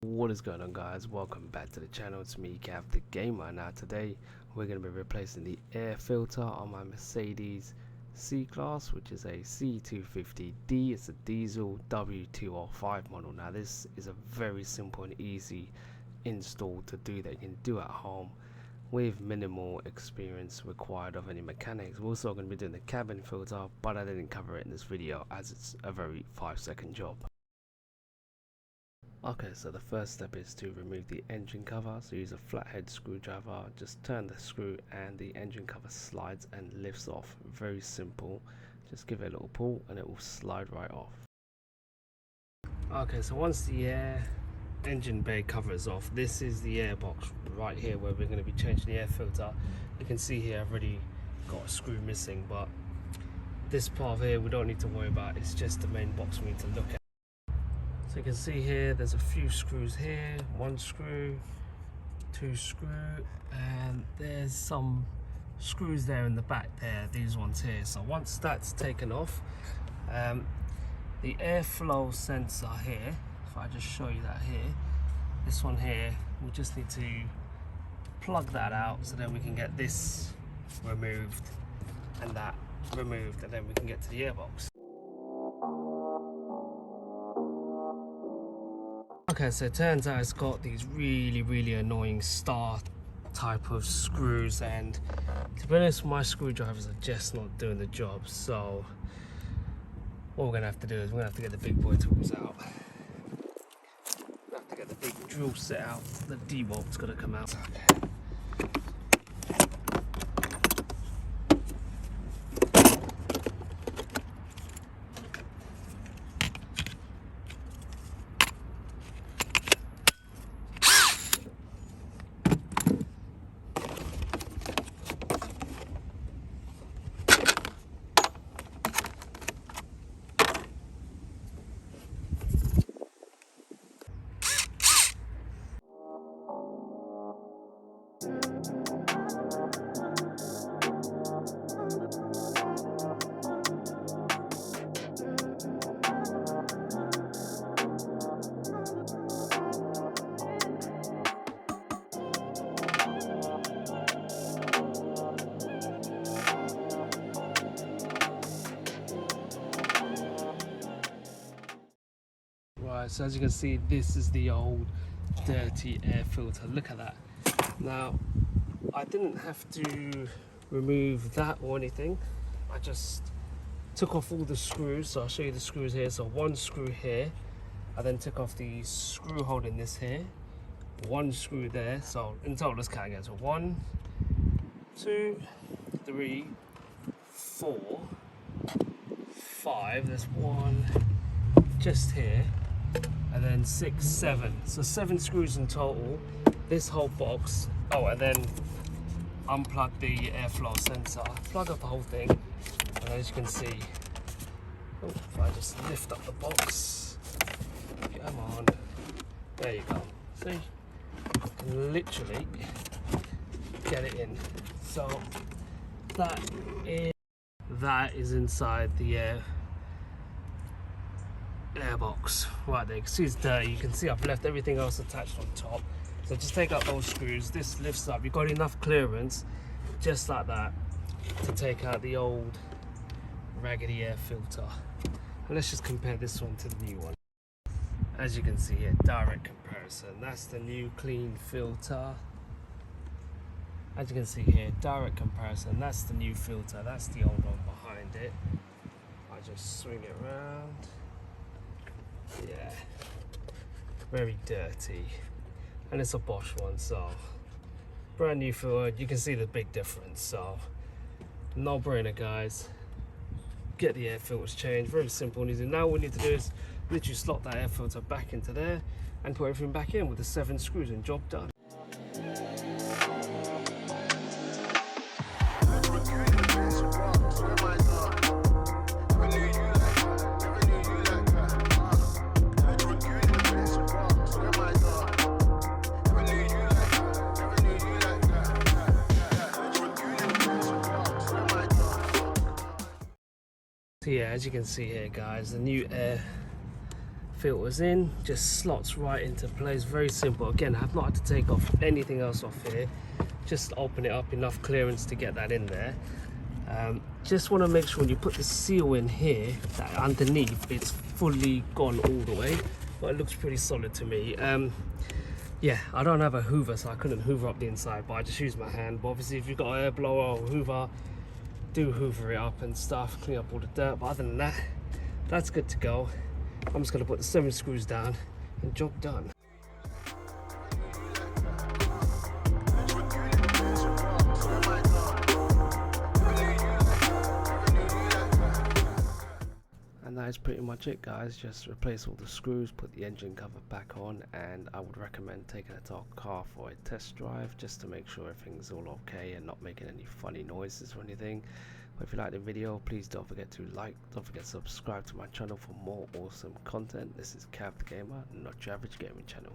What is going on, guys? Welcome back to the channel. It's me, Gav the Gamer. Now today we're going to be replacing the air filter on my Mercedes C-Class, which is a C250D. It's a diesel W205 model. Now this is a very simple and easy install to do that you can do at home with minimal experience required of any mechanics. We're also going to be doing the cabin filter, but I didn't cover it in this video as it's a very 5-second job. Okay, so the first step is to remove the engine cover. So use a flathead screwdriver, just turn the screw and the engine cover slides and lifts off. Very simple. Just give it a little pull and it will slide right off. Okay, so once the engine bay cover is off, this is the air box right here where we're going to be changing the air filter. You can see here I've already got a screw missing, but this part here we don't need to worry about. It's just the main box we need to look at. So you can see here there's a few screws here, one screw, two screw, and there's some screws there in the back there, these ones here. So once that's taken off, the airflow sensor here, if I just show you that here, this one here, we just need to plug that out so then we can get this removed and that removed, and then we can get to the airbox. Okay, so it turns out it's got these really annoying star type of screws, and to be honest, my screwdrivers are just not doing the job. So what we're gonna have to do is we're gonna have to get the big boy tools out. We're gonna have to get the big drill set out. The D-bolt's gotta come out. Okay. Right, so as you can see, this is the old dirty air filter. Look at that. Now, I didn't have to remove that or anything. I just took off all the screws. So I'll show you the screws here. So one screw here. I then took off the screw holding this here. One screw there. So in total, let's count again. So 1, 2, 3, 4, 5. There's one just here. And then 6, 7. So 7 screws in total. This whole box. Oh, and then unplug the airflow sensor. Plug up the whole thing. And as you can see, if I just lift up the box, come on. There you go. See? You can literally get it in. So that is inside the airbox right there. You can see it's dirty. You can see I've left everything else attached on top. So just take out those screws. This lifts up. You've got enough clearance just like that to take out the old raggedy air filter. And let's just compare this one to the new one. As you can see here, direct comparison. That's the new clean filter. As you can see here, direct comparison. That's the new filter. That's the old one behind it. I just swing it around. Yeah, very dirty, and it's a Bosch one, so brand new filter. You can see the big difference. So no brainer, guys. Get the air filters changed. Very simple and easy. Now what we need to do is literally slot that air filter back into there and put everything back in with the 7 screws, and job done. So yeah, as you can see here, guys, the new air filters in, just slots right into place. Very simple. Again, I have not had to take off anything else off here, just open it up, enough clearance to get that in there. Just want to make sure when you put the seal in here that underneath it's fully gone all the way, but it looks pretty solid to me. Yeah, I don't have a hoover, so I couldn't hoover up the inside, but I just used my hand. But obviously if you've got an air blower or hoover, do hoover it up and stuff, clean up all the dirt. But other than that, that's good to go. I'm just going to put the 7 screws down and job done. And that is pretty much it, guys. Just replace all the screws, put the engine cover back on, and I would recommend taking it to our car for a test drive just to make sure everything's all okay and not making any funny noises or anything. But if you like the video, please don't forget to like, don't forget to subscribe to my channel for more awesome content. This is Cav the Gamer, not your average gaming channel.